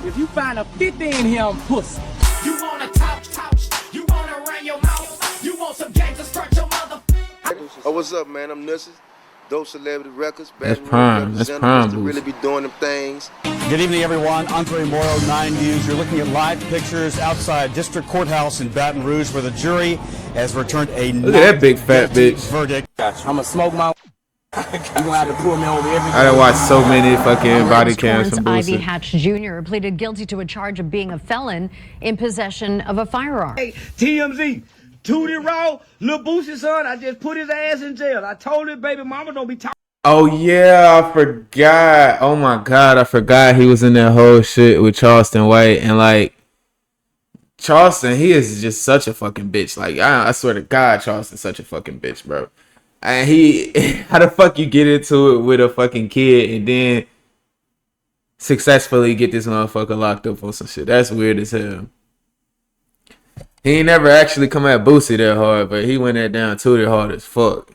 If you find a 50 in here, I'm pussy. You wanna talk, you wanna run your mouth, you want some gangsters, start your mother. Oh, what's up, man? I'm Nussy. Dope Celebrity Records. That's prime. That's prime. To really be doing them things. Good evening, everyone. Andre Morrow, 9 News. You're looking at live pictures outside District Courthouse in Baton Rouge, where the jury has returned a look at that big fat bitch verdict. I'ma smoke my. You gonna have to pull me over every. I done watched so many fucking body cams from Torrence Boosie. Hatch Jr. pleaded guilty to a charge of being a felon in possession of a firearm. Hey, TMZ, Tootie Raww, Lil Boosie son, I just put his ass in jail. I told his baby mama don't be talking. Oh yeah, I forgot. Oh my god, I forgot he was in that whole shit with Charleston White. And like Charleston, he is just such a fucking bitch. Like I swear to God, Charleston's such a fucking bitch, bro. And how the fuck you get into it with a fucking kid and then successfully get this motherfucker locked up for some shit? That's weird as hell. He ain't never actually come at Boosie that hard, but he went that down Tootie hard as fuck.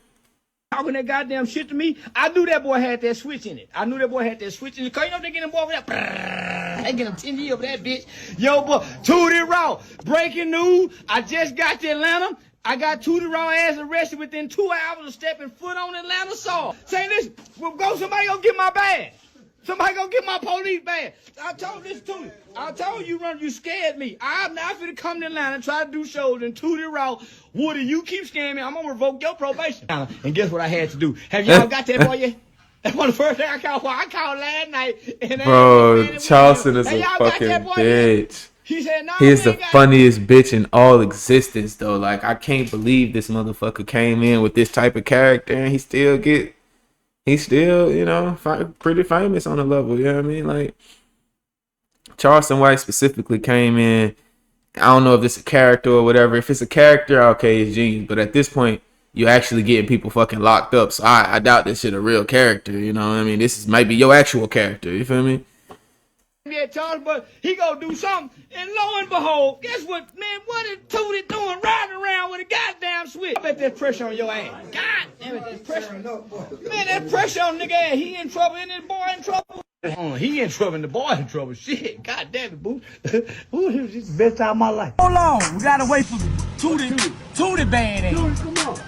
Talking that goddamn shit to me, I knew that boy had that switch in it. Cause you know they get him boy over that. They get him 10 years over that bitch. Yo, boy, Tootie Raww. Breaking news. I just got to Atlanta. I got Tootie Raww ass arrested within 2 hours of stepping foot on Atlanta soil. Say this, somebody go get my badge. Somebody go get my police badge. I told this Tootie. I told you, you scared me. I'm not finna come to Atlanta and try to do shows and Tootie Raww. Woody, you keep scaring me, I'm gonna revoke your probation. And guess what I had to do? Have y'all got that boy yet? That's one of the first thing I called for. I called last night. And bro, Charleston is a fucking bitch. He said, no, he is the funniest bitch in all existence, though. Like, I can't believe this motherfucker came in with this type of character and he's still, you know, pretty famous on the level. You know what I mean? Like, Charleston White specifically came in. I don't know if it's a character or whatever. If it's a character, okay, it's genius. But at this point, you're actually getting people fucking locked up. So I doubt this shit a real character. You know what I mean? This might be your actual character. You feel me? Yeah, Charles, but he gonna do something, and lo and behold, guess what, man? What is Tootie doing riding around with a goddamn switch? I bet there's pressure on your ass. God damn it, there's pressure. Man, there's pressure on nigga ass. He in trouble, and this boy in trouble. He in trouble, and the boy in trouble. Shit, god damn it, boo. Ooh, this is the best time of my life. Hold on, we gotta wait for Tootie Badazz. Tootie, come on.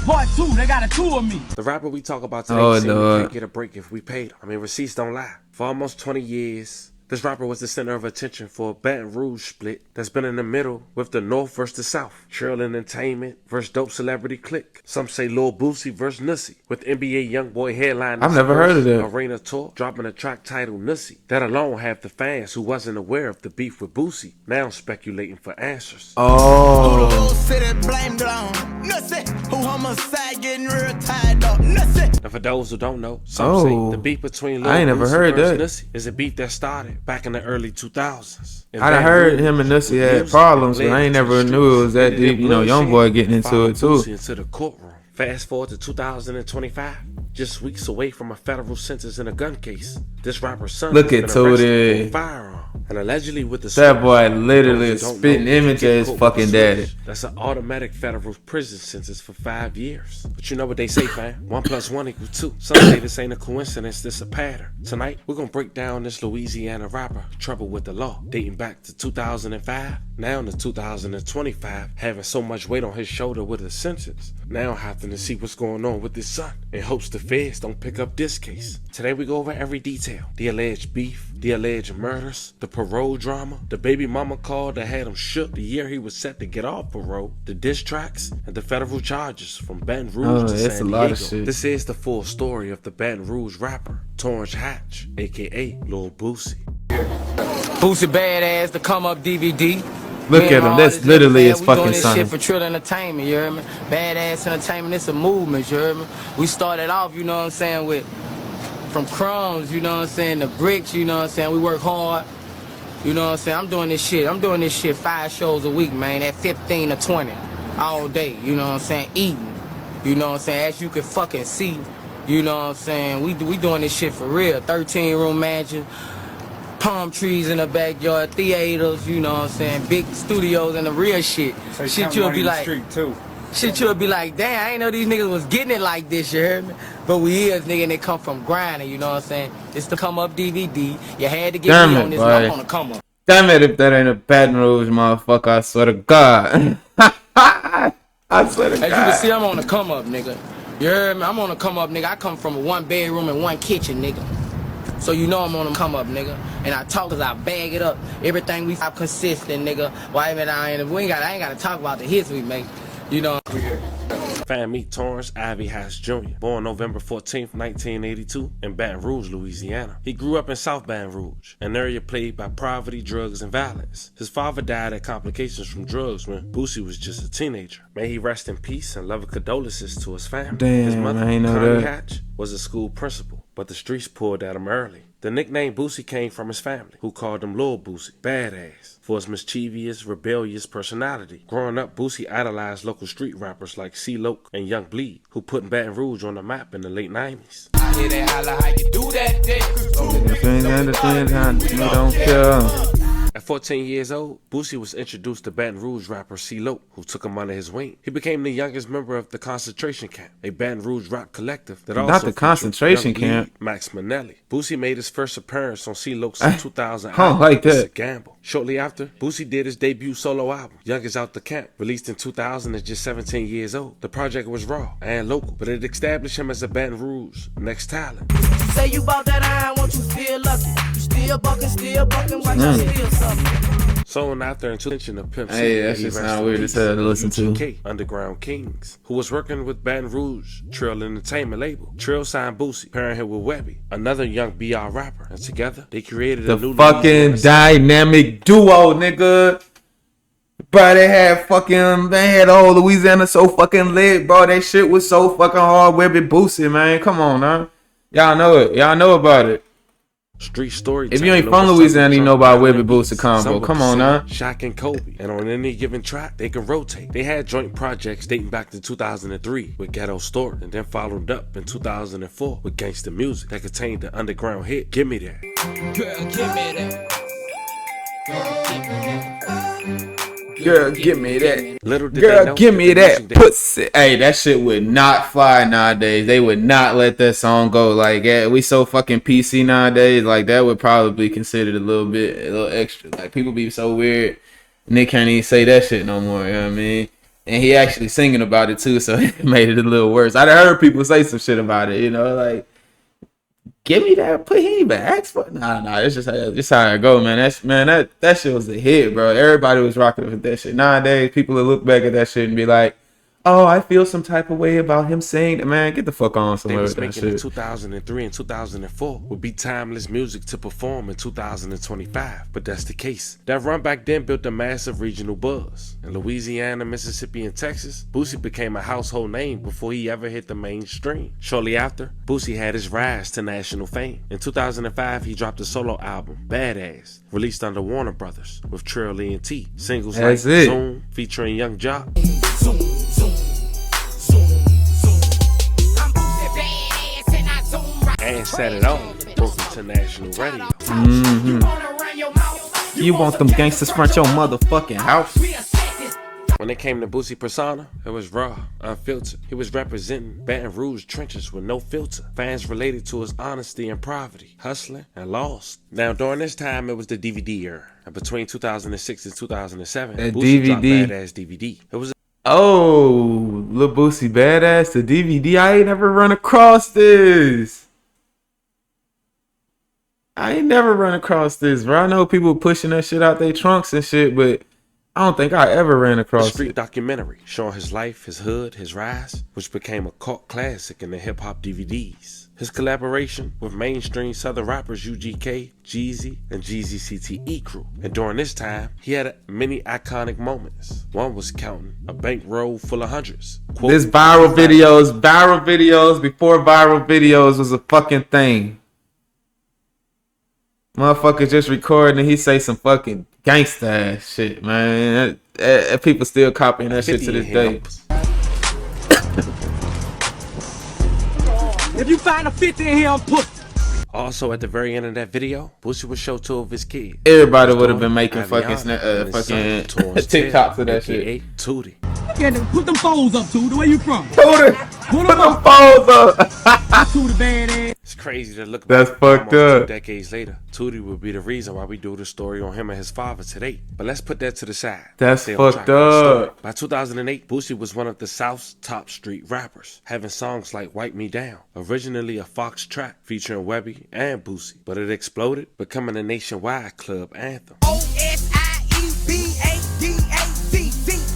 Part 2, they got a 2 of me. The rapper we talk about today said we can't get a break if we paid. I mean, receipts don't lie. For almost 20 years, this rapper was the center of attention for a Baton Rouge split that's been in the middle with the North versus the South. Trail Entertainment versus Dope Celebrity Click. Some say Lil Boosie versus Nussy, with NBA Youngboy headlining. I've never heard of that. Arena tour, dropping a track titled Nussy. That alone have the fans who wasn't aware of the beef with Boosie now speculating for answers. Oh. And for those who don't know, some say the beef between Lil I ain't never heard that. Nussy is a beef that started back in the early 2000s. I done heard him and Nussy had problems, but I ain't never knew it was that deep. You know, Youngboy getting into it too. Into the courtroom. Fast forward to 2025, just weeks away from a federal sentence in a gun case. This rapper's son look at Tootie. Firearm, and allegedly with the that boy literally is spitting image of his fucking daddy. That's an automatic federal prison sentence for 5 years. But you know what they say, fam? 1 + 1 = 2. Some say this ain't a coincidence, this a pattern. Tonight, we're gonna break down this Louisiana rapper, trouble with the law, dating back to 2005, now to 2025, having so much weight on his shoulder with a sentence. Now having to see what's going on with his son, in hopes the feds don't pick up this case. Today we go over every detail. The alleged beef, the alleged murders, the parole drama, the baby mama call that had him shook the year he was set to get off parole, the diss tracks, and the federal charges from Baton Rouge to San Diego. This is the full story of the Baton Rouge rapper, Torrence Hatch, aka Lil Boosie. Boosie Badazz, the come up DVD. Look at him, that's literally his fucking son. Shit for Trill Entertainment, you heard me? Badass Entertainment, it's a movement, you heard me? We started off, you know what I'm saying, from crumbs, you know what I'm saying, the bricks, you know what I'm saying, we work hard, you know what I'm saying, I'm doing this shit 5 shows a week, man, at 15 to 20, all day, you know what I'm saying, eating, you know what I'm saying, as you can fucking see, you know what I'm saying, we doing this shit for real, 13-room mansion, palm trees in the backyard, theaters, you know what I'm saying, big studios and the real shit. So shit you'll be like, street too. Shit, you'll be like, damn, I ain't know these niggas was getting it like this, you heard me? But we is, nigga, and they come from grinding, you know what I'm saying? It's the come up DVD. You had to get me on this one. I'm on the come up. Damn it, if that ain't a Baton Rouge motherfucker, I swear to God. I swear to God. As you can see, I'm on the come up, nigga. You heard me? I'm on the come up, nigga. I come from a 1 bedroom and 1 kitchen, nigga. So you know I'm on the come up, nigga. And I talk as I bag it up. Everything we have consistent, nigga. Why even I ain't gotta talk about the hits we make. You know. Fan meet Torrence Hatch Jr., born November 14th, 1982, in Baton Rouge, Louisiana. He grew up in South Baton Rouge, an area plagued by poverty, drugs, and violence. His father died of complications from drugs when Boosie was just a teenager. May he rest in peace and love and condolences to his family. Damn, his mother, I ain't know Connie that. Hatch, was a school principal, but the streets pulled at him early. The nickname Boosie came from his family, who called him Lil Boosie Badazz, for his mischievous, rebellious personality. Growing up, Boosie idolized local street rappers like C-Loc and Young Bleed, who put Baton Rouge on the map in the late 90s. I hear that holla, how you do that, You don't care. At 14 years old, Boosie was introduced to Baton Rouge rapper C-Loc, who took him under his wing. He became the youngest member of the concentration camp, a Baton Rouge rap collective that also Not the concentration featured Young camp. Bleed, Max Manelli. Boosie made his first appearance on C-Loc's 2000 I don't album, like It's that. a Gamble. Shortly after, Boosie did his debut solo album, Youngest Out the Camp, released in 2000 at just 17 years old. The project was raw and local, but it established him as a Baton Rouge next talent. Say you bought that iron, won't you feel lucky? You still bucking, watch you still sucking. Soon after, in intention of Pimp C, Hey, that he shit rested sound weird in as hell to listen to. UGK, Underground Kings, who was working with Baton Rouge Trill Entertainment label. Trill signed Boosie, pairing him with Webby, another young BR rapper, and together they created The a new fucking Louisiana dynamic duo, nigga. Bro, they had the whole Louisiana so fucking lit, bro. That shit was so fucking hard. Webby Boosie, man. Come on, huh? Y'all know it. Y'all know about it. street story. If you ain't from Louisiana, you know about Webby Boosie combo. Come on, huh? Shaq and Kobe, and on any given track, they can rotate. They had joint projects dating back to 2003 with Ghetto Story, and then followed up in 2004 with Gangsta Music that contained the underground hit "Give Me That." Girl, give me that. Girl, give me that. Little did they Girl, know give me the that music they- pussy. Hey, that shit would not fly nowadays. They would not let that song go. Like, yeah, we so fucking PC nowadays. Like, that would probably be considered a little extra. Like, people be so weird, and they can't even say that shit no more. You know what I mean? And he actually singing about it too, so it made it a little worse. I'd heard people say some shit about it. You know, like, give me that. He ain't even ask for. Nah. It's just how it go, man. That shit was a hit, bro. Everybody was rocking with that shit. Nowadays, people will look back at that shit and be like, "Oh, I feel some type of way about him saying that." Man, get the fuck on They somewhere was with that making in shit. 2003 and 2004 would be timeless music to perform in 2025, but that's the case. That run back then built a massive regional buzz. In Louisiana, Mississippi, and Texas, Boosie became a household name before he ever hit the mainstream. Shortly after, Boosie had his rise to national fame. In 2005, he dropped a solo album, Badazz, released under Warner Brothers with Trill E&T. Singles That's like it. Zoom, featuring Young Jock, Zoom, zoom, zoom, zoom. I'm Boosie Badazz and I zoom right. and Set It Off, broke into national radio. You wanna run your mouth? You want them gangsters front your motherfucking house? We a second. When it came to Boosie persona, it was raw, unfiltered. He was representing Baton Rouge trenches with no filter. Fans related to his honesty and poverty, hustling and lost. Now, during this time, it was the DVD era. And between 2006 and 2007, That Boosie dropped DVD. Badazz DVD. It was Oh, Lil Boosie Badazz, the DVD. I ain't never run across this. I ain't never run across this, bro. I know people pushing that shit out their trunks and shit, but I don't think I ever ran a across street it. documentary showing his life, his hood, his rise, which became a cult classic in the hip-hop DVDs. His collaboration with mainstream southern rappers UGK, Jeezy, and Jeezy CTE crew. And during this time, he had many iconic moments. One was counting a bankroll full of hundreds. Quote, This viral videos before viral videos was a fucking thing. Motherfucker just recording and he say some fucking gangsta ass shit, man. People still copying that shit to 50 this in day. him. If you find a 50 in here, I'm pussy. Also, at the very end of that video, Boosie would show 2 of his kids. Everybody would have been making fucking fucking TikToks of that shit. Tootie. Put them foes up, Tootie. Where you from? Tootie, put them phones up. Tootie badass. It's crazy to look That's back fucked almost up. 2 decades later. Tootie would be the reason why we do the story on him and his father today. But let's put that to the side. That's Stay on fucked track with the story. up. By 2008, Boosie was one of the South's top street rappers, having songs like Wipe Me Down, originally a Fox track featuring Webby and Boosie, but it exploded, becoming a nationwide club anthem. OSIEBADAZZ,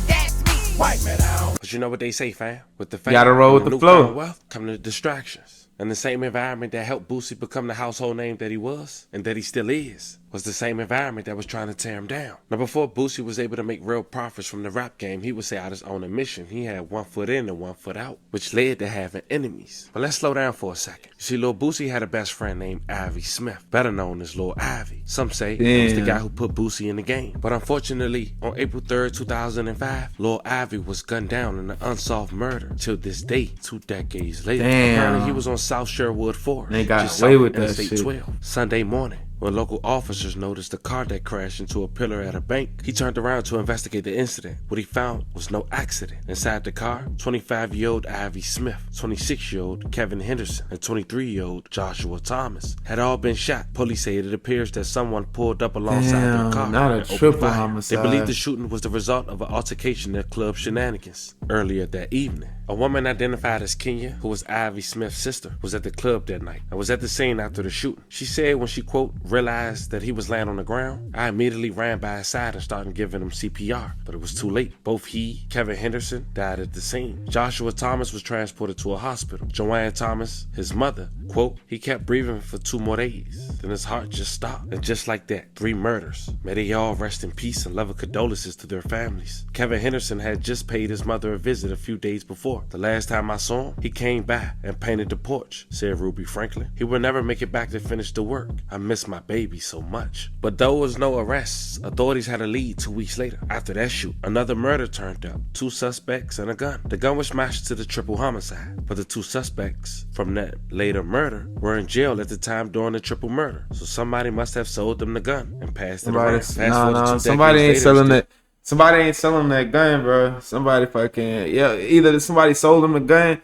that's me. Wipe me down. But you know what they say, fam? With the fame Gotta roll with and the newfound flow. wealth come the distractions. And the same environment that helped Boosie become the household name that he was, and that he still is, was the same environment that was trying to tear him down. Now, before Boosie was able to make real profits from the rap game, he would say out his own admission, he had 1 foot in and 1 foot out, which led to having enemies. But let's slow down for a second. You see, Lil Boosie had a best friend named Ivy Smith, better known as Lil Ivy. Some say he was the guy who put Boosie in the game. But unfortunately, on April 3rd, 2005, Lil Ivy was gunned down in an unsolved murder. Till this day, 2 decades later. Apparently, he was on South Sherwood Forest. They got just away south with of that Interstate shit. 12. Sunday morning, when local officers noticed a car that crashed into a pillar at a bank, he turned around to investigate the incident. What he found was no accident. Inside the car, 25-year-old Ivy Smith, 26-year-old Kevin Henderson, and 23-year-old Joshua Thomas had all been shot. Police say it appears that someone pulled up alongside their car. Not a and opened triple fire. homicide. They believe the shooting was the result of an altercation at Club Shenanigans earlier that evening. A woman identified as Kenya, who was Ivy Smith's sister, was at the club that night and was at the scene after the shooting. She said when she, quote, realized that he was laying on the ground, I immediately ran by his side and started giving him CPR, but it was too late. Both he, Kevin Henderson, died at the scene. Joshua Thomas was transported to a hospital. Joanne Thomas, his mother, quote, he kept breathing for 2 more days. Then his heart just stopped. And just like that, 3 murders. May they all rest in peace and love and condolences to their families. Kevin Henderson had just paid his mother a visit a few days before. The last time I saw him, he came by and painted the porch, said Ruby Franklin. He would never make it back to finish the work. I miss my baby so much. But there was no arrests. Authorities had a lead 2 weeks later. After that shoot, another murder turned up. 2 suspects and a gun. The gun was matched to the triple homicide, but the 2 suspects from that later murder were in jail at the time during the triple murder. So somebody must have sold them the gun and passed it around. Somebody ain't selling that. Somebody ain't selling that gun, bro. Somebody fucking either somebody sold them the gun,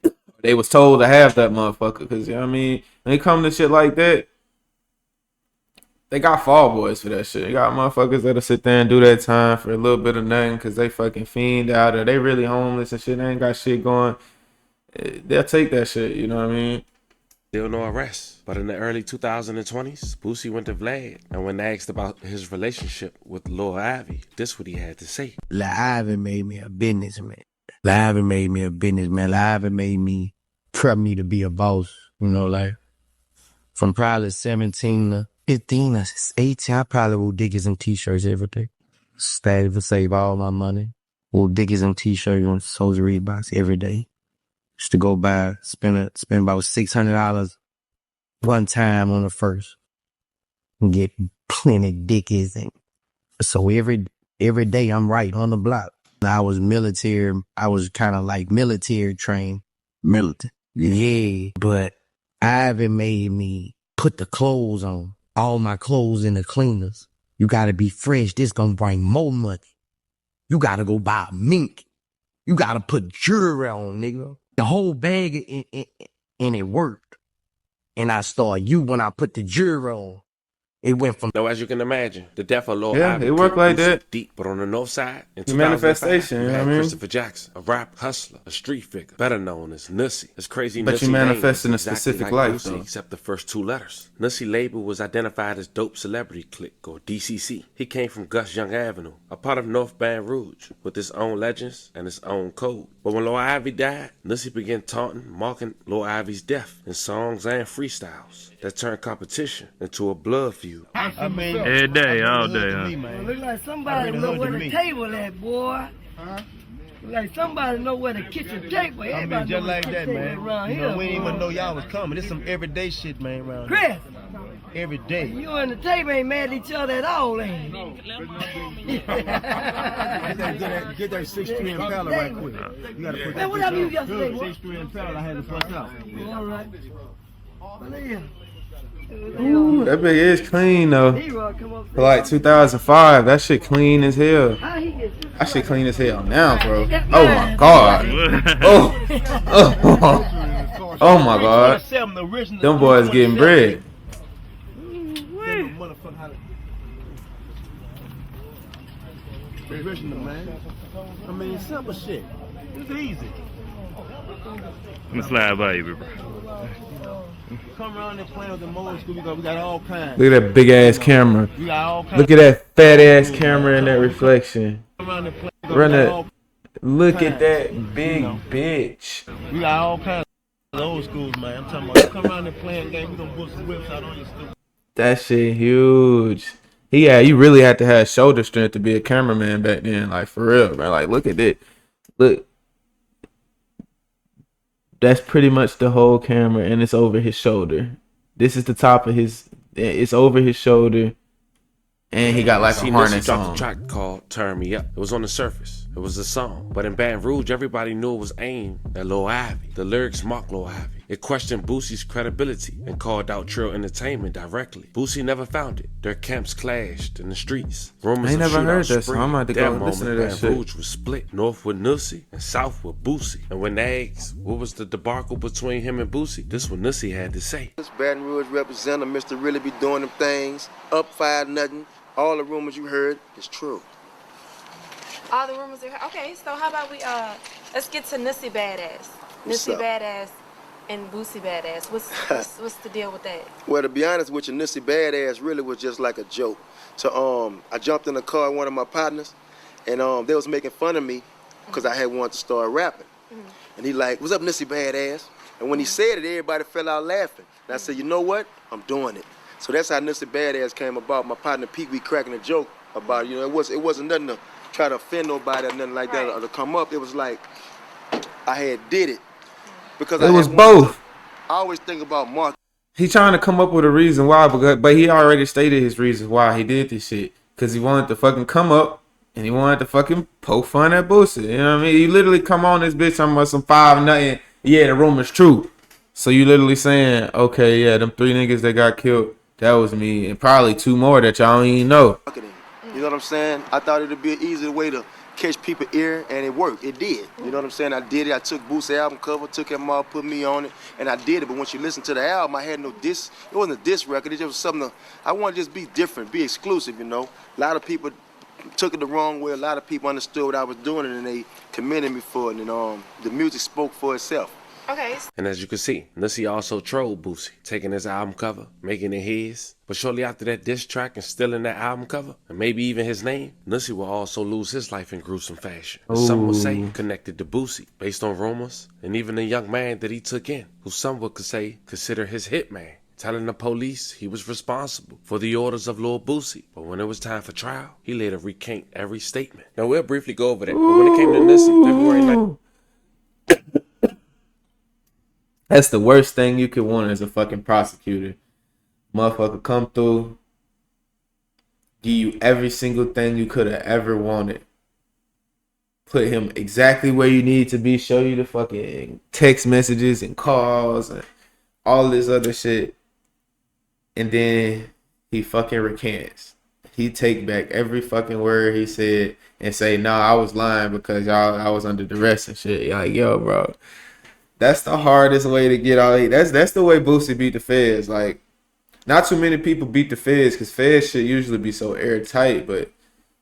or they was told to have that motherfucker. Cause you know what I mean, when it come to shit like that, they got fall boys for that shit. They got motherfuckers that'll sit there and do that time for a little bit of nothing because they fucking fiend out or they really homeless and shit. They ain't got shit going. They'll take that shit. You know what I mean? Still no arrests. But in the early 2020s, Boosie went to Vlad, and when asked about his relationship with Lil Ivy, this what he had to say. Lil Ivy made me a businessman. Lil Ivy made me a businessman. Lil Ivy made me prep me to be a boss. You know, like from probably 17 to 15 or 18, I probably wore Dickies and t-shirts every day. Started to save all my money. Wore Dickies and t-shirts on Soldier Reeboks every day. Used to go by, spend about $600 one time on the first. And get plenty Dickies. And so every day I'm right on the block. I was military. I was kind of like military trained. Military. Yeah. But Ivy made me put the clothes on. All my clothes in the cleaners. You gotta be fresh. This gonna bring more money. You gotta go buy a mink. You gotta put jewelry on, nigga. The whole bag and it worked. And I saw you when I put the jewelry on. It went from... Now, as you can imagine, the death of Lil Yeah, Ivy it worked like that. deep, but on the north side, in The 2005, manifestation, you you know had what I mean? Christopher Jackson, a rap hustler, a street figure, better known as Nussie. His crazy But Nussie you manifest name in a was exactly specific like life, Boosie, though. except the first 2 letters. Nussie label was identified as Dope Celebrity Clique, or DCC. He came from Gus Young Avenue, a part of North Baton Rouge, with his own legends and his own code. But when Lil Ivy died, Nussie began taunting, mocking Lil Ivy's death in songs and freestyles that turned competition into a blood feud. I mean, every day, all day, huh? Look like somebody know where the table at, boy. Huh? Look like somebody know where the kitchen table. I mean, just like that, man. Around You here, know, we didn't boy. even know y'all was coming. This some everyday shit, man, around Chris, here. Every day. you and the table ain't mad at each other at all, ain't it? Get that 6-3 Impala right quick. You gotta put Man, what I used yesterday, boy? 6-3 Impala, I had to fuss out. All right. Ooh, that bitch is clean though. D-Rock come up. For like 2005, that shit clean as hell. How he get That shit clean as hell now, bro. Oh my god. Oh my god. Them boys getting bread. Original, man. I mean, simple shit. It's easy. I'm gonna slide by you, bro. Come around and play with the old school. We got all kinds. Look at that big ass camera. We got all kinds. Look at that fat ass camera in that reflection. Come around and play. Run that. Look at that big bitch. We got all kinds of old schools, man. I'm talking about come around and play a game. We gonna put some whips out on your stupid. That shit huge. You really had to have shoulder strength to be a cameraman back then. Like, for real, man. Like, look at it. Look. That's pretty much the whole camera, and it's over his shoulder. This is the top of his... It's over his shoulder, and he got like a harness dropped on. a track called Turn Me Up. It was on the surface. It was a song. But in Baton Rouge, everybody knew it was aimed at Lil Ivy. The lyrics mocked Lil Ivy. It questioned Boosie's credibility and called out Trill Entertainment directly. Boosie never found it. Their camps clashed in the streets. Rumors I ain't of never heard shootouts that, so spread. I'm about to go listen to that Baton shit. Rouge was split, north with Nussie and south with Boosie. And when they asked what was the debacle between him and Boosie, this what Nussie had to say. This Baton Rouge representative, Mr. Really be doing them things, up 5-0. All the rumors you heard is true. All the rumors are okay. So how about we let's get to Nussie Badazz. What's Nussie up? Badazz and Boosie Badazz. What's the deal with that? Well, to be honest with you, Nussie Badazz really was just like a joke. So I jumped in the car with one of my partners, and they was making fun of me because I had wanted to start rapping. And he like, "What's up, Nussie Badazz?" And when he said it, everybody fell out laughing. And I said, "You know what? I'm doing it." So that's how Nussie Badazz came about. My partner Pete, we cracking a joke about it. You know, it wasn't nothing to try to offend nobody or nothing like that or to come up. It was like I had did it because It was both. I always think about Mark. He trying to come up with a reason why, but he already stated his reasons why he did this shit. Because he wanted to fucking come up and he wanted to fucking poke fun at Boosie. You know what I mean? You literally come on this bitch talking about some 5-0. Yeah, the rumor's true. So you literally saying, okay, yeah, them 3 niggas that got killed, that was me. And probably 2 more that y'all don't even know. You know what I'm saying? I thought it'd be an easier way to catch people's ear, and it worked. It did. You know what I'm saying? I did it. I took Boosie's album cover, took him off, put me on it, and I did it. But once you listen to the album, I had no diss. It wasn't a diss record. It just was something I wanted to just be different, be exclusive, you know? A lot of people took it the wrong way. A lot of people understood what I was doing, and they commended me for it. And the music spoke for itself. Okay. And as you can see, Nussie also trolled Boosie, taking his album cover, making it his. But shortly after that diss track and stealing that album cover, and maybe even his name, Nussie will also lose his life in gruesome fashion. And some will say connected to Boosie, based on rumors, and even the young man that he took in, who some would say consider his hitman, telling the police he was responsible for the orders of Lil Boosie. But when it was time for trial, he later recant every statement. Now we'll briefly go over that, but when it came to Nussie, February 9th, That's the worst thing you could want as a fucking prosecutor. Motherfucker come through, give you every single thing you could have ever wanted. Put him exactly where you need to be, show you the fucking text messages and calls and all this other shit. And then he fucking recants. He take back every fucking word he said and say, "Nah, I was lying because I was under duress and shit." You're like, yo, bro. That's the hardest way to get all. That's the way Boosie beat the feds. Like, not too many people beat the feds because feds should usually be so airtight, but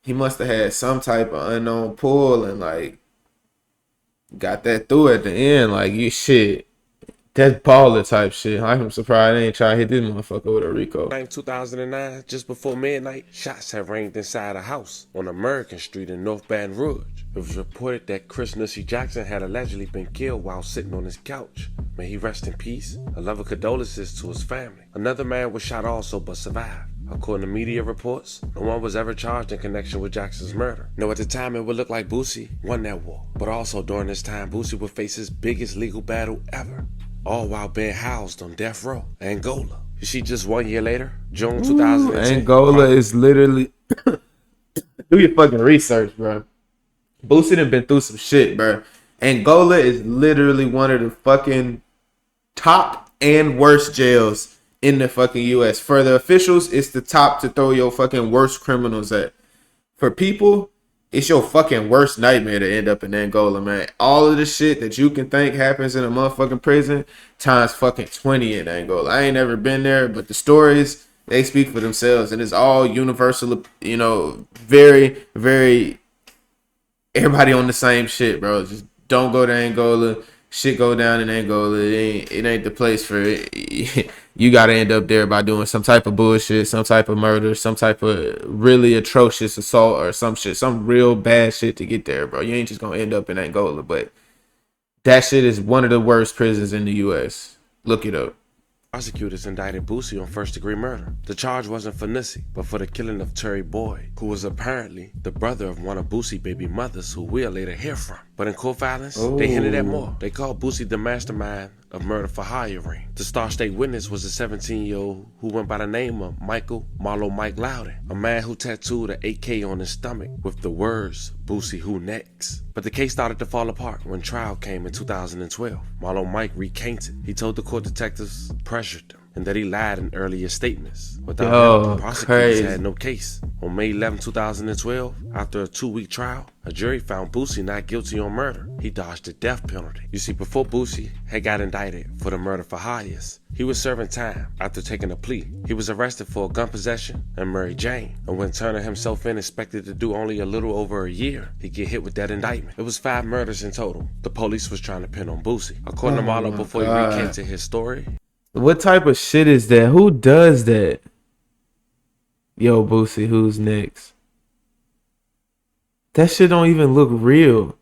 he must have had some type of unknown pull and like got that through at the end. Like, you shit. That's baller type shit. I'm surprised they ain't try to hit this motherfucker with a Rico. 2009, just before midnight, shots had ranged inside a house on American Street in North Baton Rouge. It was reported that Chris Nussie Jackson had allegedly been killed while sitting on his couch. May he rest in peace. A love of condolences to his family. Another man was shot also but survived. According to media reports, no one was ever charged in connection with Jackson's murder. Now, at the time, it would look like Boosie won that war. But also during this time, Boosie would face his biggest legal battle ever. All while being housed on death row, Angola. You see, just 1 year later, June 2010. Angola is literally... Do your fucking research, bro. Boosie done been through some shit, bro. Angola is literally one of the fucking top and worst jails in the fucking U.S. For the officials, it's the top to throw your fucking worst criminals at. For people, it's your fucking worst nightmare to end up in Angola, man. All of the shit that you can think happens in a motherfucking prison times fucking 20 in Angola. I ain't never been there, but the stories, they speak for themselves, and it's all universal, you know, very, very, everybody on the same shit, bro. Just don't go to Angola. Shit go down in Angola. It ain't the place for it. You gotta end up there by doing some type of bullshit, some type of murder, some type of really atrocious assault or some shit, some real bad shit to get there, bro. You ain't just gonna end up in Angola, but that shit is one of the worst prisons in the U.S. Look it up. Prosecutors indicted Boosie on first-degree murder. The charge wasn't for Nissy, but for the killing of Terry Boyd, who was apparently the brother of one of Boosie's baby mothers, who we'll later hear from. But in court filings, they hinted at more. They called Boosie the mastermind of murder for hire ring. The star state witness was a 17-year-old who went by the name of Michael Marlo Mike Loudon, a man who tattooed an AK on his stomach with the words, Boosie who next? But the case started to fall apart when trial came in 2012. Marlo Mike recanted. He told the court detectives pressured him and that he lied in earlier statements. Without him, the prosecutors had no case. On May 11, 2012, after a 2-week trial, a jury found Boosie not guilty on murder. He dodged the death penalty. You see, before Boosie had got indicted for the murder for hires, he was serving time after taking a plea. He was arrested for gun possession and Mary Jane, and when turning himself in expected to do only a little over a year, he'd get hit with that indictment. It was 5 murders in total. The police was trying to pin on Boosie. According to Marlo, before he recanted his story. What type of shit is that? Who does that? Yo, Boosie, who's next? That shit don't even look real.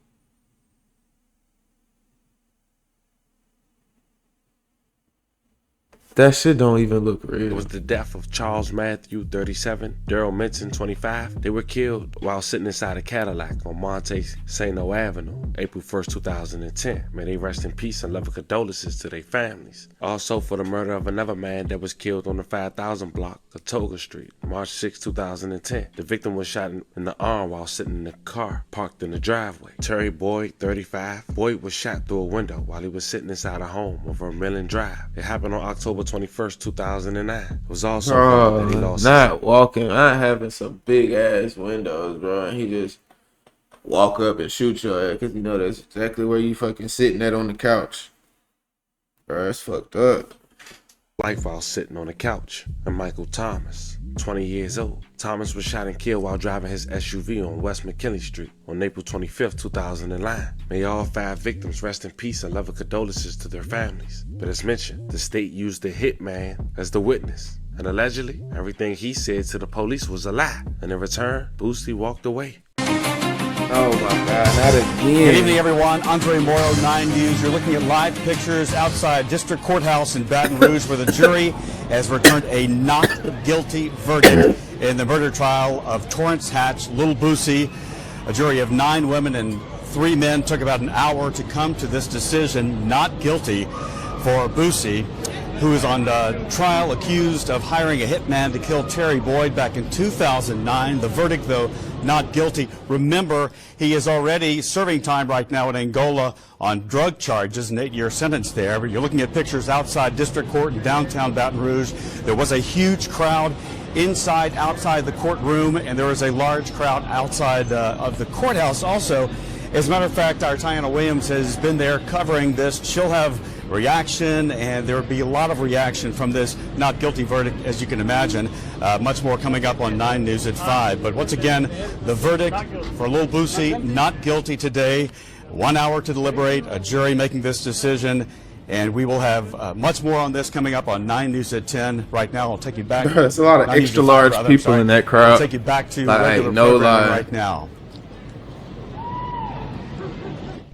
That shit don't even look real. It was the death of Charles Matthew, 37, Daryl Minton, 25. They were killed while sitting inside a Cadillac on Monte Sano Avenue, April 1st, 2010. May they rest in peace and love and condolences to their families. Also for the murder of another man that was killed on the 5000 block of Toga Street, March 6, 2010. The victim was shot in the arm while sitting in the car parked in the driveway. Terry Boyd, 35. Boyd was shot through a window while he was sitting inside a home on Vermillion Drive. It happened on October 21st, 2009. It was also that he lost not walking, not having some big ass windows, bro. And he just walk up and shoot your ass because you know that's exactly where you fucking sitting at on the couch. Bro, that's fucked up. life while sitting on the couch. And Michael Thomas, 20 years old. Thomas was shot and killed while driving his SUV on West McKinley Street on April 25th, 2009. May all 5 victims rest in peace and love and condolences to their families. But as mentioned, the state used the hitman as the witness. And allegedly, everything he said to the police was a lie. And in return, Boosie walked away. Oh my God, not again. Good evening, everyone. Andre Morrow, 9 News. You're looking at live pictures outside District Courthouse in Baton Rouge where the jury has returned a not guilty verdict in the murder trial of Torrence Hatch, Little Boosie. A jury of 9 women and 3 men took about an hour to come to this decision, not guilty for Boosie, who is on trial accused of hiring a hitman to kill Terry Boyd back in 2009. The verdict, though, not guilty. Remember, he is already serving time right now in Angola on drug charges, an 8-year sentence there. But you're looking at pictures outside District Court in downtown Baton Rouge. There was a huge crowd outside the courtroom, and there was a large crowd outside of the courthouse also. As a matter of fact, our Tiana Williams has been there covering this. She'll have reaction, and there will be a lot of reaction from this not guilty verdict, as you can imagine. Much more coming up on 9 News at 5. But once again, the verdict for Lil Boosie, not guilty today. 1 hour to deliberate, a jury making this decision. And we will have much more on this coming up on 9 News at 10. Right now, I'll take you back. There's a lot of extra large people in that crowd. I'll take you back to regular programming right now.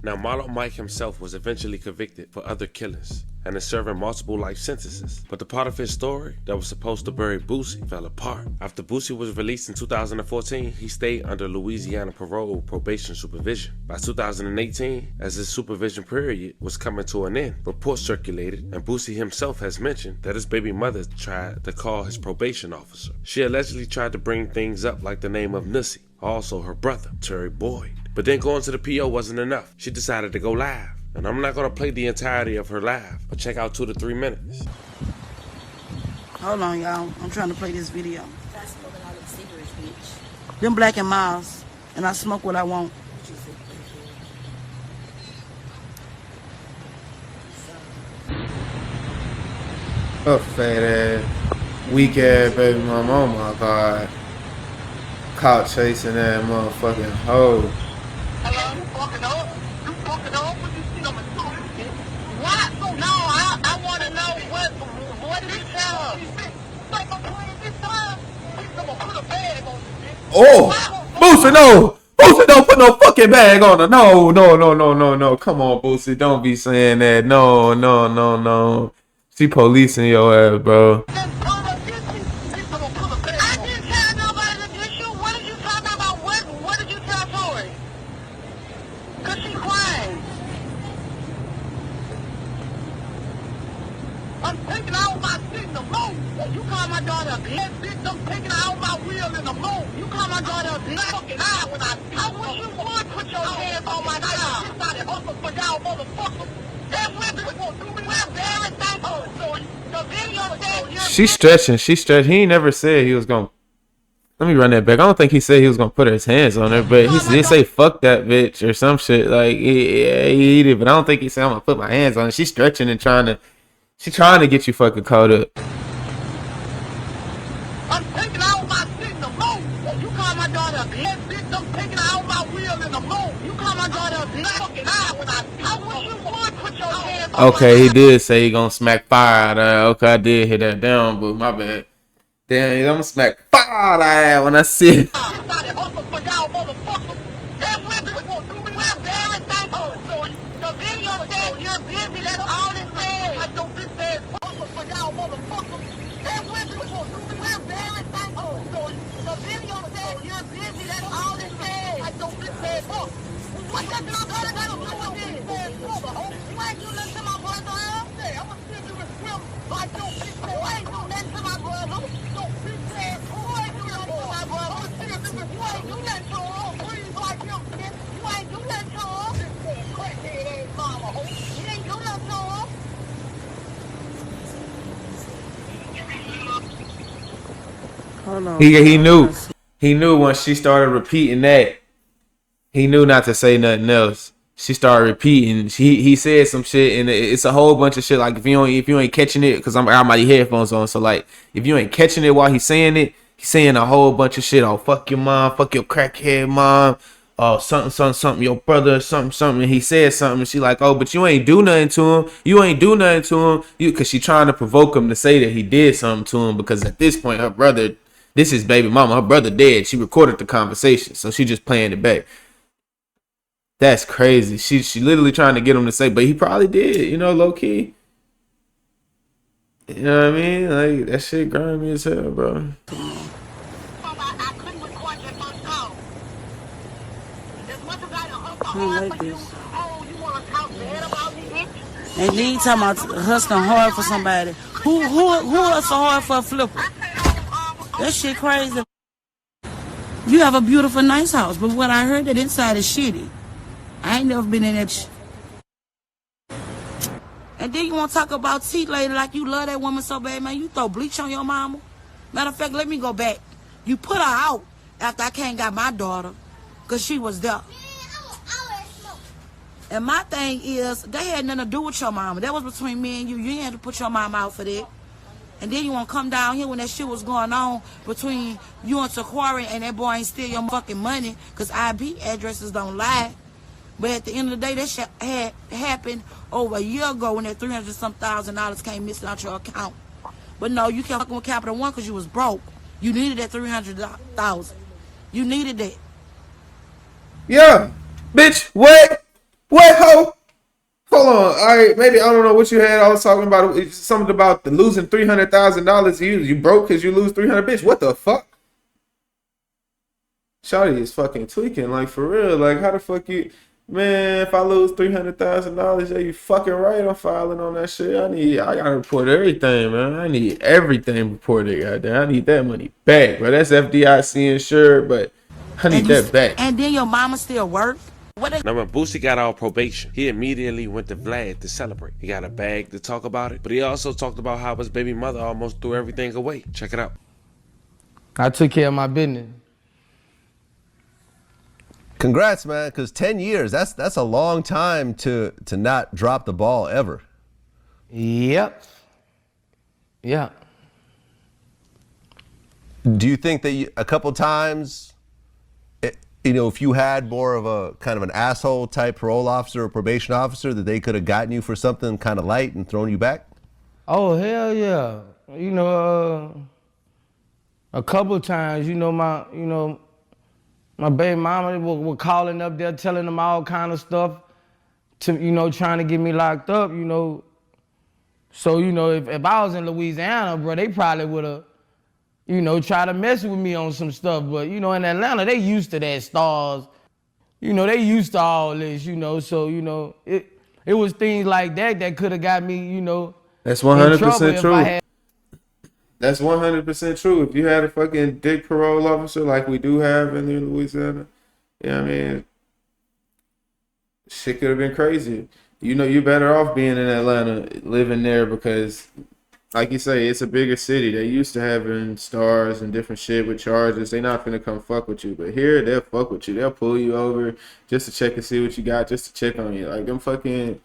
Now, Marlo Mike himself was eventually convicted for other killings and is serving multiple life sentences. But the part of his story that was supposed to bury Boosie fell apart. After Boosie was released in 2014, he stayed under Louisiana parole probation supervision. By 2018, as his supervision period was coming to an end, reports circulated, and Boosie himself has mentioned that his baby mother tried to call his probation officer. She allegedly tried to bring things up like the name of Nussie, also her brother, Terry Boyd. But then going to the PO wasn't enough. She decided to go live And I'm not gonna play the entirety of her live, but check out 2 to 3 minutes. Hold on, y'all. I'm trying to play this video. Them Black and Miles, and I smoke what I want. Oh, fat ass, weak ass baby mama. Oh my god. Caught chasing that motherfucking hoe. Hello, you fucking up? You fucking up? What you see on my phone? What? No, I want to know what is up? Like I'm playing this time? I'm gonna put a bag on you, bitch. Oh, Boosie, no. Boosie, don't put no fucking bag on her. No. Come on, Boosie, don't be saying that. No. She policing your ass, bro. I didn't tell nobody to get you. What did you talk about? What did you tell Tori? Cause she crying. I'm taking out my shit in the moon. You call my daughter a bitch. I'm taking out my wheel in the moon. You call my daughter a bitch. Fucking eye when I wish you would put your hands on my child. You started hustling for y'all motherfuckers. That women won't do me well. Everything. So the video said you're She stretching. He ain't never said he was gonna. Let me run that back. I don't think he said he was gonna put his hands on her, but he did say fuck that bitch or some shit. Like he did, but I don't think he said I'm gonna put my hands on her. She's stretching and trying to get you fucking caught up. I'm taking out my shit in the moon. You call my daughter a bitch. I'm taking out my wheel in the moon. You call my daughter a bitch. Fucking eye when I wish you would put your hands on Okay, he did say he gonna smack fire out of her. Okay, I did hit that down, but my bad. Damn, I'm gonna smack fire out of her when I see it. He knew once she started repeating that, he knew not to say nothing else. She started repeating. He said some shit, and it's a whole bunch of shit. Like if you ain't catching it, because I got my headphones on, so like if you ain't catching it while he's saying it, he's saying a whole bunch of shit. Oh, fuck your mom, fuck your crackhead mom. Oh, something, your brother, something. And he said something, and she like, oh, but you ain't do nothing to him. Because she trying to provoke him to say that he did something to him, because at this point, her brother, this is baby mama, her brother dead. She recorded the conversation, so she just playing it back. That's crazy. She literally trying to get him to say, but he probably did, low key. You know what I mean? Like, that shit grimy as hell, bro. I don't like this. And then you talking about hustling hard for somebody. Who hustle hard for a flipper? That shit crazy. You have a beautiful, nice house, but what I heard that inside is shitty. I ain't never been in that And then you want to talk about T lady like you love that woman so bad, man. You throw bleach on your mama. Matter of fact, let me go back. You put her out after I can't got my daughter because she was there. And my thing is, they had nothing to do with your mama. That was between me and you. You ain't had to put your mama out for that. And then you want to come down here when that shit was going on between you and Taquari and that boy ain't steal your fucking money because IP addresses don't lie. But at the end of the day, that shit had happened over a year ago when that $300,000 came missing out your account. But no, you kept fucking with Capital One because you was broke. You needed that $300,000. You needed that. Yeah, bitch, what? What, ho? Hold on. All right, maybe I don't know what you had. I was talking about something about the losing $300,000. You broke because you lose $300. Bitch, what the fuck? Shawty is fucking tweaking, like for real. Like how the fuck you, man? If I lose $300,000, yeah, you fucking right. I'm filing on that shit. I gotta report everything, man. I need everything reported. Goddamn, I need that money back, bro. That's FDIC insured, but I need that back. And then your mama still work. Now when Boosie got out of probation, he immediately went to Vlad to celebrate. He got a bag to talk about it, but he also talked about how his baby mother almost threw everything away. Check it out. I took care of my business. Congrats, man, because 10 years, that's a long time to not drop the ball ever. Yep. Yeah. Do you think that a couple times, if you had more of a kind of an asshole type parole officer or probation officer, that they could have gotten you for something kind of light and thrown you back? Oh, hell yeah. A couple of times, my baby mama were calling up there, telling them all kind of stuff to, trying to get me locked up, So, if I was in Louisiana, bro, they probably would have, try to mess with me on some stuff. But, in Atlanta, they used to that stars. They used to all this, So, it was things like that could have got me, That's 100% true. That's 100% true. If you had a fucking dick parole officer like we do have in Louisiana, shit could have been crazy. You're better off being in Atlanta, living there, because like you say, it's a bigger city. They used to having stars and different shit with charges. They not finna come fuck with you. But here, they'll fuck with you. They'll pull you over just to check and see what you got, just to check on you. Like, them fucking...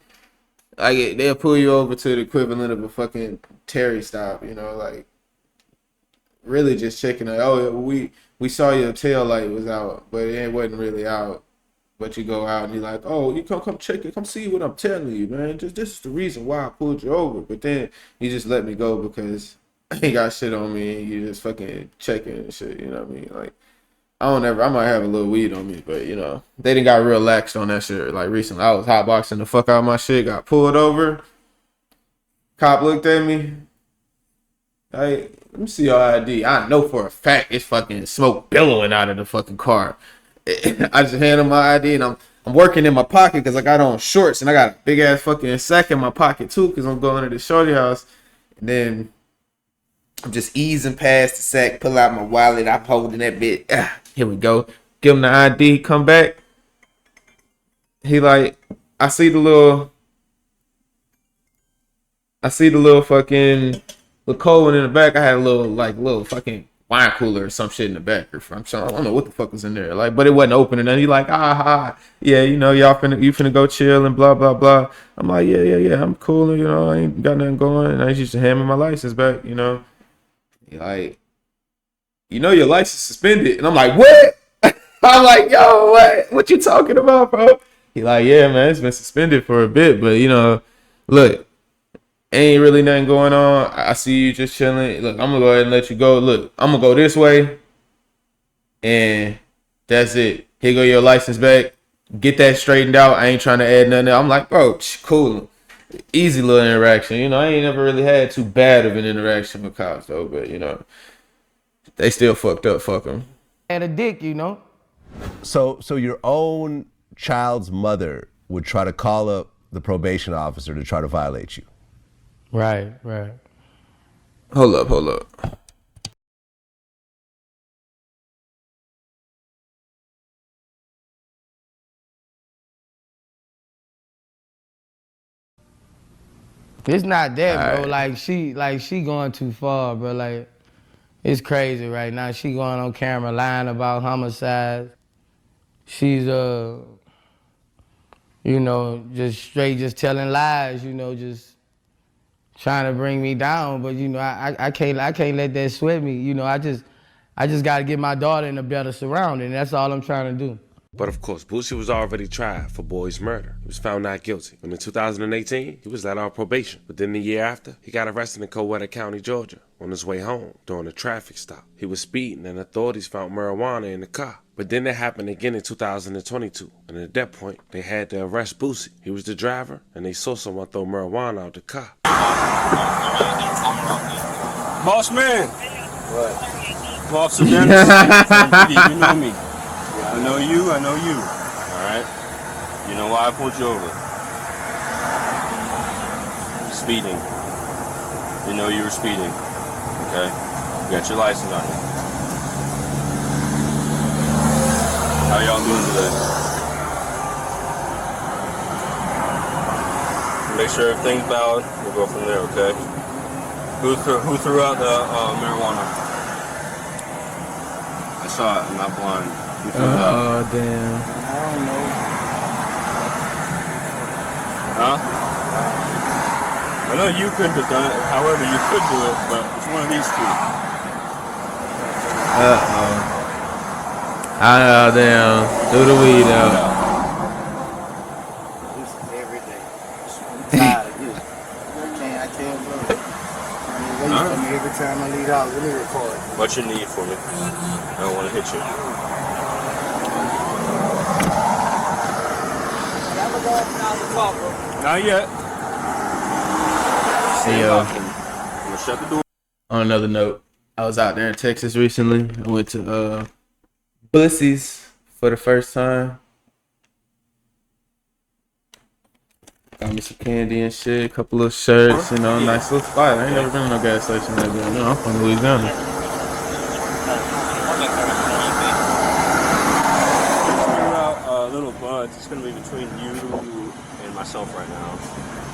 they'll pull you over to the equivalent of a fucking Terry stop, like... Really just checking, like, oh, we saw your tail light was out, but it wasn't really out. But you go out and you're like, oh, you come check it, come see what I'm telling you, man. This is the reason why I pulled you over. But then you just let me go because I ain't got shit on me, and you just fucking checking and shit, you know what I mean? Like, I might have a little weed on me, but they didn't got real laxed on that shit. Like recently, I was hotboxing the fuck out of my shit, got pulled over. Cop looked at me. Hey, let me see your ID. I know for a fact it's fucking smoke billowing out of the fucking car. I just hand him my ID, and I'm working in my pocket because I got on shorts, and I got a big ass fucking sack in my pocket too because I'm going to the shorty house. And then I'm just easing past the sack, pull out my wallet, I'm holding that bit. Here we go. Give him the ID, come back. He like, I see the little fucking the cold one in the back. I had a little fucking wine cooler or some shit in the back, or I don't know what the fuck was in there. Like, but it wasn't open, and then he like, yeah, you finna go chill and blah blah blah. I'm like, yeah, I'm cool, I ain't got nothing going, and I just hand me my license back, He like, your license suspended, and I'm like, what? I'm like, yo, what you talking about, bro? He like, yeah, man, it's been suspended for a bit, but look. Ain't really nothing going on. I see you just chilling. Look, I'm gonna go ahead and let you go. Look, I'm gonna go this way, and that's it. Here go your license back. Get that straightened out. I ain't trying to add nothing. I'm like, bro, cool, easy little interaction. I ain't never really had too bad of an interaction with cops though, but they still fucked up. Fuck them. Had a dick, So your own child's mother would try to call up the probation officer to try to violate you. Right. Hold up. It's not that, bro. Like she going too far, bro. Like, it's crazy right now. She going on camera lying about homicides. She's just straight just telling lies, just trying to bring me down, but I can't let that sweat me. I just gotta get my daughter in a better surrounding. That's all I'm trying to do. But of course, Boosie was already tried for boy's murder. He was found not guilty. And in 2018, he was let off probation. But then the year after, he got arrested in Coweta County, Georgia, on his way home during a traffic stop. He was speeding, and authorities found marijuana in the car. But then that happened again in 2022. And at that point, they had to arrest Boosie. He was the driver, and they saw someone throw marijuana out the car. Boss man. What? Officer Dennis. You know me. I know you. All right. You know why I pulled you over? Speeding. You know you were speeding. Okay. You got your license on you. How y'all doing today? Make sure everything's valid. We'll go from there, okay? Who threw out the marijuana? I saw it. I'm not blind. Who threw it out? Oh, damn. I don't know. Huh? I know you couldn't have done it. However, you could do it, but it's one of these two. Oh, damn. Do the weed out. This is every day. I'm tired of this. I can't bro. Wait for me every time I leave out. Let me record. What you need for me? I don't want to hit you. Not yet. Hey, yo. I'm gonna shut the door. On another note, I was out there in Texas recently. I went to Boosie's for the first time. Got me some candy and shit, a couple of shirts, you know, nice little spot. I ain't never been in no gas station like that. You know, I'm from Louisiana. Little buds. It's gonna be between you and myself right now.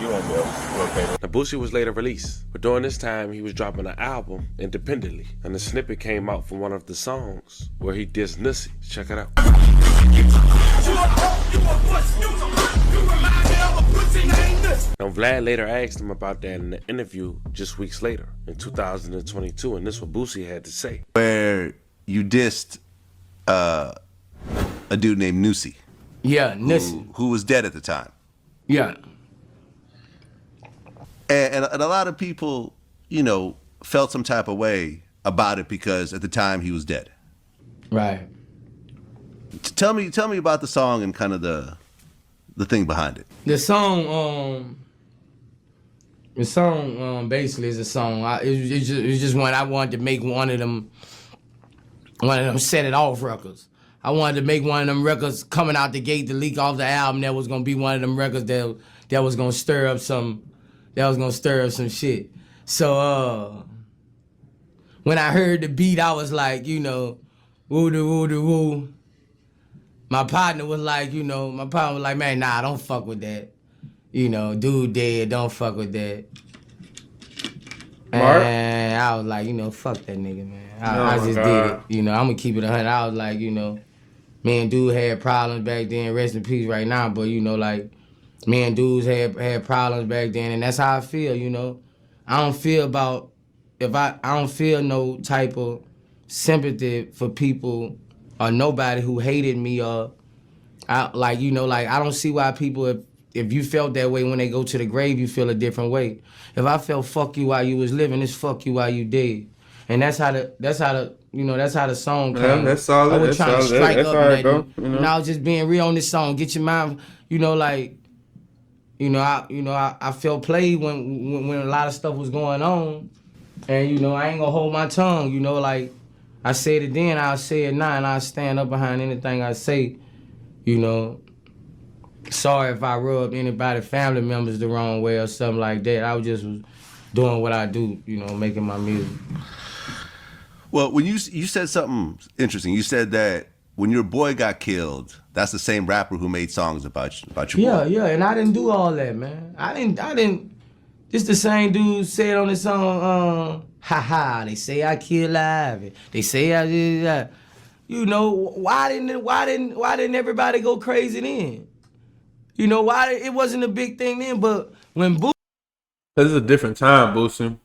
You won't go. Okay. Now, Boosie was later released, but during this time, he was dropping an album independently, and the snippet came out from one of the songs where he dissed Nissy. Check it out. Now, Vlad later asked him about that in an interview just weeks later, in 2022, and this is what Boosie had to say. Where you dissed a dude named Nussi. Yeah, Nissy. Who was dead at the time. Yeah. And a lot of people, you know, felt some type of way about it because at the time he was dead. Right. Tell me about the song and kind of the thing behind it. The song basically is a song. It's just one I wanted to make one of them set it off records. I wanted to make one of them records coming out the gate to leak off the album that was gonna be one of them records that was gonna stir up some shit. So when I heard the beat, I was like, you know, woo da woo da woo. My partner was like, man, nah, don't fuck with that. You know, dude dead, don't fuck with that. Mark? And I was like, fuck that nigga, man. I just did it. You know, I'm gonna keep it 100. I was like, me and dude had problems back then. Rest in peace right now, but like, me and dudes had problems back then, and that's how I feel. I don't feel I don't feel no type of sympathy for people or nobody who hated me or I don't see why people if you felt that way when they go to the grave, you feel a different way. If I felt fuck you while you was living, it's fuck you while you dead. And that's how the song came. Yeah, that's solid. I was trying to strike up that. And I was just being real on this song. Get your mind, I felt played when a lot of stuff was going on, and I ain't gonna hold my tongue. I said it then, I'll say it now, and I'll stand up behind anything I say. Sorry if I rubbed anybody, family members the wrong way or something like that. I was doing what I do, making my music. Well, when you said something interesting, you said that when your boy got killed, that's the same rapper who made songs about your boy. Yeah, and I didn't do all that, man. I didn't. This the same dude said on the song, they say I killed Ivy. They say I did that. Why didn't everybody go crazy then? Why it wasn't a big thing then, but when Boosie. This is a different time, Boosie.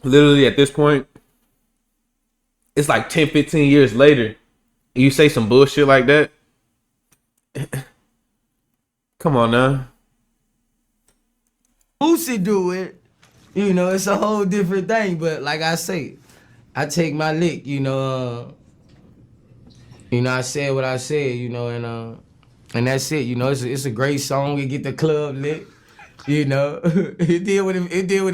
Literally at this point, it's like 10, 15 years later, you say some bullshit like that. Come on now. Boosie do it, it's a whole different thing. But like I say, I take my lick, I said what I said, and that's it. It's a great song. It get the club lit, It did what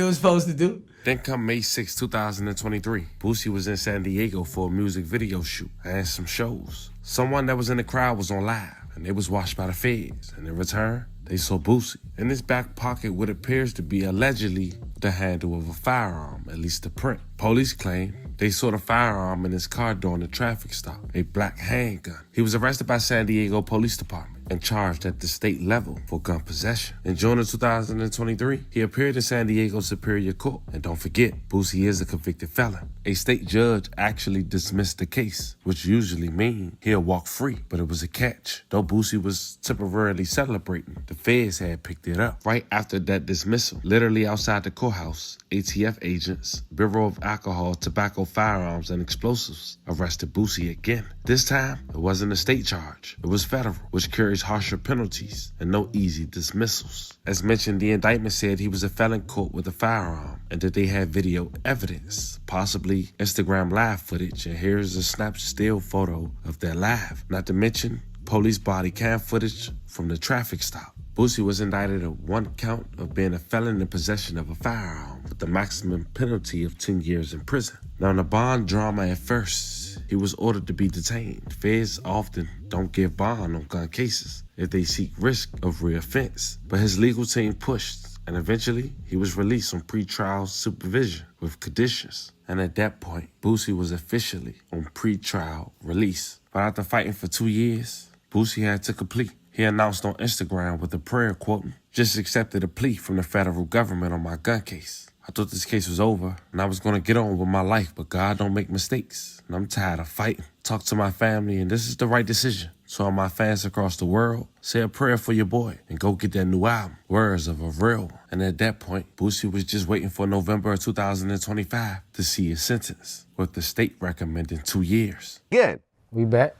it was supposed to do. Then come May 6, 2023, Boosie was in San Diego for a music video shoot and some shows. Someone that was in the crowd was on live, and they was watched by the feds. And in return, they saw Boosie in his back pocket what appears to be allegedly the handle of a firearm, at least the print. Police claim they saw the firearm in his car during the traffic stop, a black handgun. He was arrested by San Diego Police Department and charged at the state level for gun possession. In June of 2023, he appeared in San Diego Superior Court. And don't forget, Boosie is a convicted felon. A state judge actually dismissed the case, which usually means he'll walk free, but it was a catch. Though Boosie was temporarily celebrating, the feds had picked it up. Right after that dismissal, literally outside the courthouse, ATF agents, Bureau of Alcohol, Tobacco, Firearms, and Explosives arrested Boosie again. This time, it wasn't a state charge. It was federal, which carries harsher penalties and no easy dismissals. As mentioned, the indictment said he was a felon caught with a firearm and that they had video evidence, possibly Instagram live footage, and here's a snap still photo of their live. Not to mention police body cam footage from the traffic stop. Boosie was indicted of one count of being a felon in possession of a firearm with the maximum penalty of 10 years in prison. Now, in the bond drama at first, he was ordered to be detained. Feds often don't give bond on gun cases if they seek risk of reoffense, but his legal team pushed, and eventually he was released on pretrial supervision with conditions. And at that point, Boosie was officially on pretrial release. But after fighting for 2 years, Boosie had took a plea. He announced on Instagram with a prayer quoting, "Just accepted a plea from the federal government on my gun case. I thought this case was over and I was going to get on with my life, but God don't make mistakes. And I'm tired of fighting. Talk to my family and this is the right decision. So all my fans across the world, say a prayer for your boy and go get that new album, Words of a Real One." And at that point, Boosie was just waiting for November of 2025 to see his sentence, with the state recommending 2 years. Again, we back.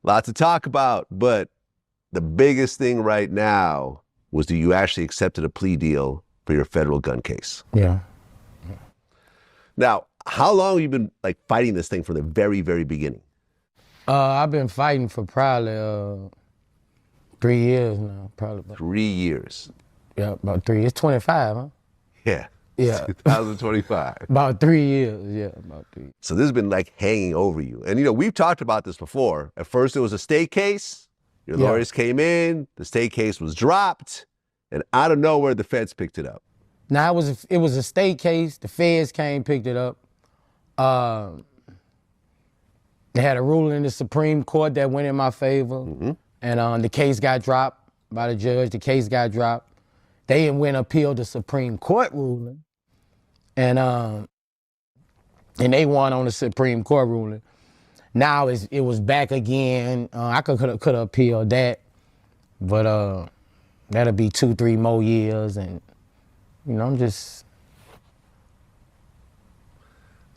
Lots to talk about, but the biggest thing right now was that you actually accepted a plea deal for your federal gun case. Yeah. Now, how long have you been like fighting this thing from the very, very beginning? I've been fighting for probably 3 years now. Probably 3 years. Yeah, about 3 years. 25, huh? Yeah. Yeah. 2025. About 3 years. Yeah, about 3 years. So this has been like hanging over you. And you know, we've talked about this before. At first it was a state case. Your lawyers came in, the state case was dropped, and out of nowhere the feds picked it up. Now it was a state case. The feds came, picked it up. They had a ruling in the Supreme Court that went in my favor, and the case got dropped by the judge. The case got dropped. They went appeal the Supreme Court ruling, and they won on the Supreme Court ruling. Now it was back again. I could have appealed that, but that'll be 2-3 more years, and you know I'm just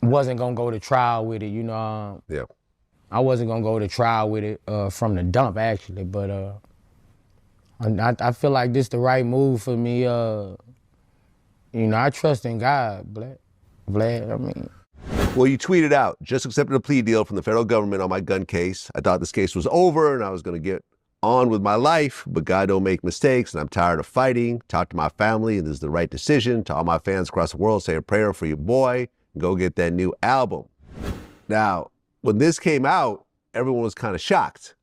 wasn't gonna go to trial with it. You know, yeah, I wasn't gonna go to trial with it from the dump actually, but I feel like this the right move for me. You know, I trust in God, Vlad. I mean. Well, you tweeted out, "Just accepted a plea deal from the federal government on my gun case. I thought this case was over and I was going to get on with my life, but God don't make mistakes and I'm tired of fighting. Talk to my family and this is the right decision. To all my fans across the world, say a prayer for your boy and go get that new album." Now, when this came out, everyone was kind of shocked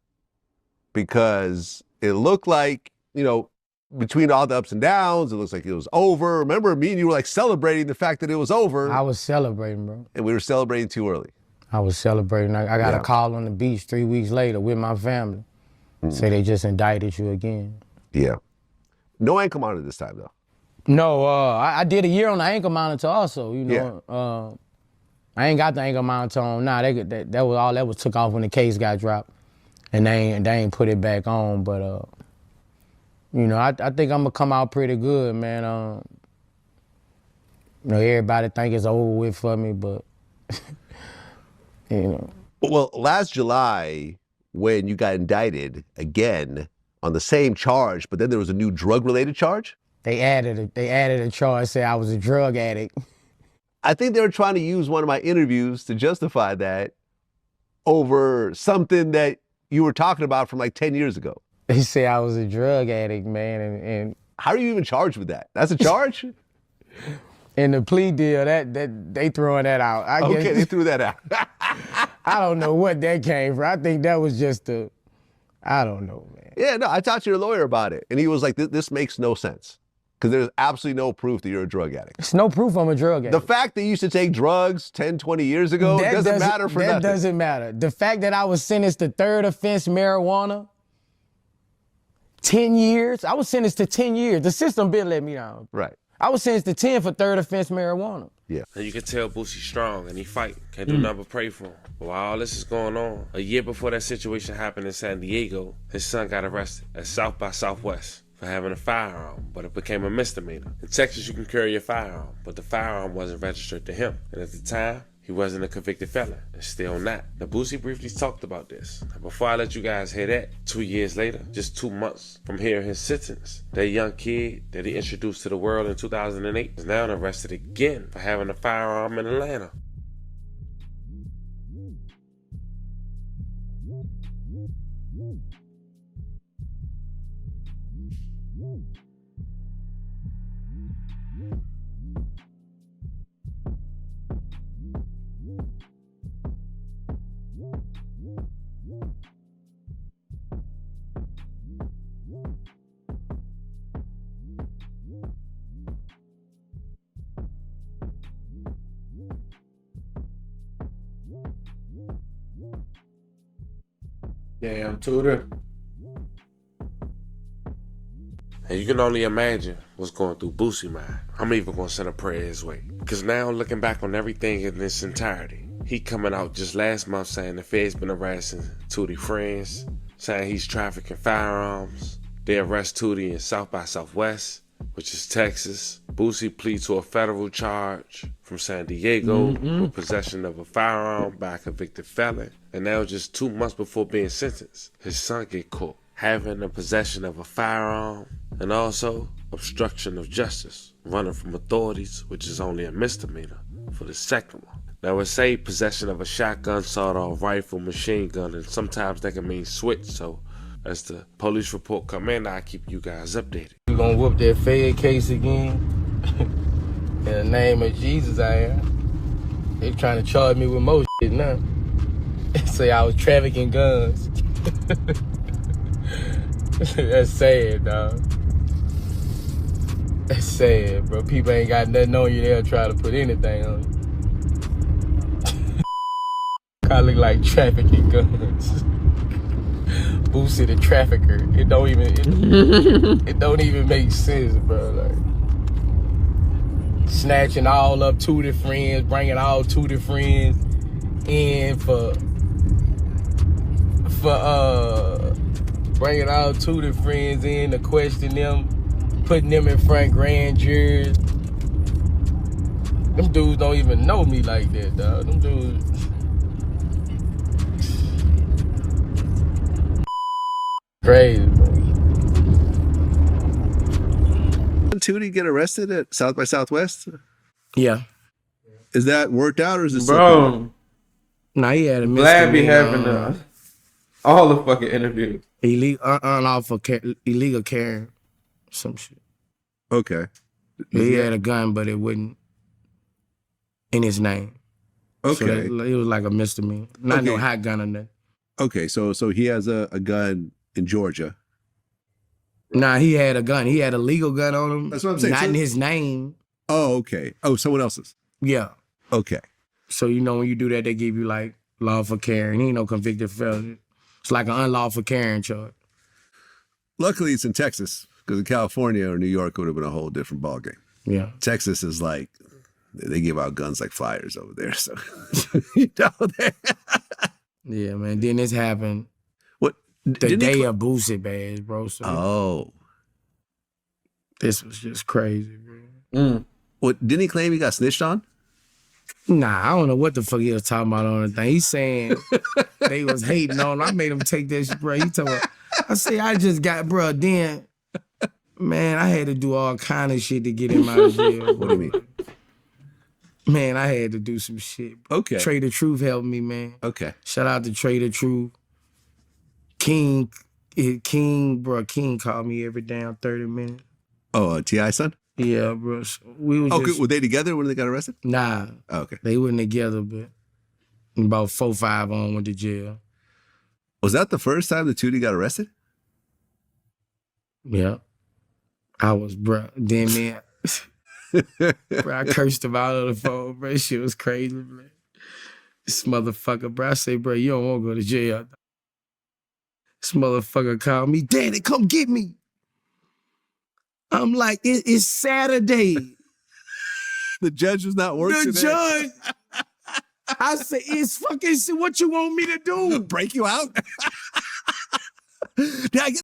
because it looked like, you know, between all the ups and downs, it looks like it was over. Remember, me and you were like celebrating the fact that it was over. I was celebrating, bro. And we were celebrating too early. I was celebrating. I got a call on the beach 3 weeks later with my family. Say they just indicted you again. Yeah. No ankle monitor this time, though. No, I did a year on the ankle monitor also, you know. I ain't got the ankle monitor on now. That was all that was took off when the case got dropped. And they ain't put it back on, but you know, I think I'm gonna come out pretty good, man. You know, everybody think it's over with for me, but you know. Well, last July, when you got indicted again on the same charge, but then there was a new drug-related charge? They added a charge, say I was a drug addict. I think they were trying to use one of my interviews to justify that over something that you were talking about from like 10 years ago. They say I was a drug addict, man, and how are you even charged with that? That's a charge? In the plea deal, that they throwing that out. I guess they threw that out. I don't know what that came from. I think that was just I don't know, man. Yeah, no, I talked to your lawyer about it, and he was like, this makes no sense. Because there's absolutely no proof that you're a drug addict. It's no proof I'm a drug addict. The fact that you used to take drugs 10, 20 years ago doesn't matter for nothing. That doesn't matter. The fact that I was sentenced to third offense marijuana, 10 years. I was sentenced to 10 years. The system been let me down. Right. I was sentenced to 10 for third offense marijuana. Yeah. And you can tell Boosie strong and he fight. Can't do nothing but pray for him. But while all this is going on, a year before that situation happened in San Diego, his son got arrested at South by Southwest for having a firearm, but it became a misdemeanor. In Texas, you can carry a firearm, but the firearm wasn't registered to him. And at the time, he wasn't a convicted felon, and still not. Now, Boosie briefly talked about this. Now, before I let you guys hear that, 2 years later, just 2 months from hearing his sentence, that young kid that he introduced to the world in 2008 is now arrested again for having a firearm in Atlanta. Damn, Tudor. And you can only imagine what's going through Boosie's mind. I'm even going to send a prayer his way. Because now looking back on everything in its entirety, he coming out just last month saying the Fed's been harassing Tootie friends, saying he's trafficking firearms. They arrest Tootie in South by Southwest, which is Texas. Boosie pleads to a federal charge from San Diego for possession of a firearm by a convicted felon. And now just 2 months before being sentenced, his son get caught having the possession of a firearm and also obstruction of justice, running from authorities, which is only a misdemeanor for the second one. Now it say possession of a shotgun, sawed-off rifle, machine gun, and sometimes that can mean switch. So as the police report come in, I'll keep you guys updated. We gonna whoop that Fed case again. In the name of Jesus, I am. They trying to charge me with more shit now. They say I was trafficking guns. That's sad, dog. That's sad, bro. People ain't got nothing on you, they'll try to put anything on you. I look like trafficking guns. Boosie the trafficker. It don't even make sense, bro. Like snatching all up Tootie friends, bringing all Tootie friends in for bringing all Tootie friends in to question them, putting them in front grand juries. Them dudes don't even know me like that, dog. Them dudes. Crazy, bro. Did Tootie get arrested at South by Southwest? Yeah. Is that worked out or is it Bro? Nah, he had a Glad be having all the fucking interviews. Unlawful illegal carrying, some shit. Okay. He had a gun, but it wasn't in his name. Okay. So it was like a misdemeanor. Not no hot gun or nothing. Okay, so he has a gun in Georgia. Nah, he had a gun. He had a legal gun on him. That's what I'm saying. Not in his name. Oh, okay. Oh, someone else's. Yeah. Okay. So you know when you do that, they give you like lawful carrying. He ain't no convicted felon. It's like an unlawful carrying charge. Luckily, it's in Texas, because in California or New York, it would have been a whole different ballgame. Yeah. Texas is like, they give out guns like flyers over there. So, you know that. Yeah, man. Then this happened. What? The day of Boosie Badazz, bro. So this was just crazy, bro. What, didn't he claim he got snitched on? Nah, I don't know what the fuck he was talking about on the thing. He's saying they was hating on him. I made him take that shit, bro. He told me, I say, I just got, bro, then, man, I had to do all kind of shit to get him out of jail. What do you mean? Man, I had to do some shit. Okay. Trader Truth helped me, man. Okay. Shout out to Trader Truth. King called me every damn 30 minutes. Oh, T.I. son? Yeah, bro. So we was just, were they together when they got arrested? Nah. Oh, okay. They wasn't together, but about 4-5 on went to jail. Was that the first time the Tootie got arrested? Yeah. I was, bro. Then, man, bro, I cursed him out on the phone, bro. Shit was crazy, man. This motherfucker, bro. I say, bro, you don't want to go to jail. This motherfucker called me, Daddy, come get me. I'm like, it's Saturday. The judge was not working. The judge. I said, it's fucking, what you want me to do? Break you out? Did I get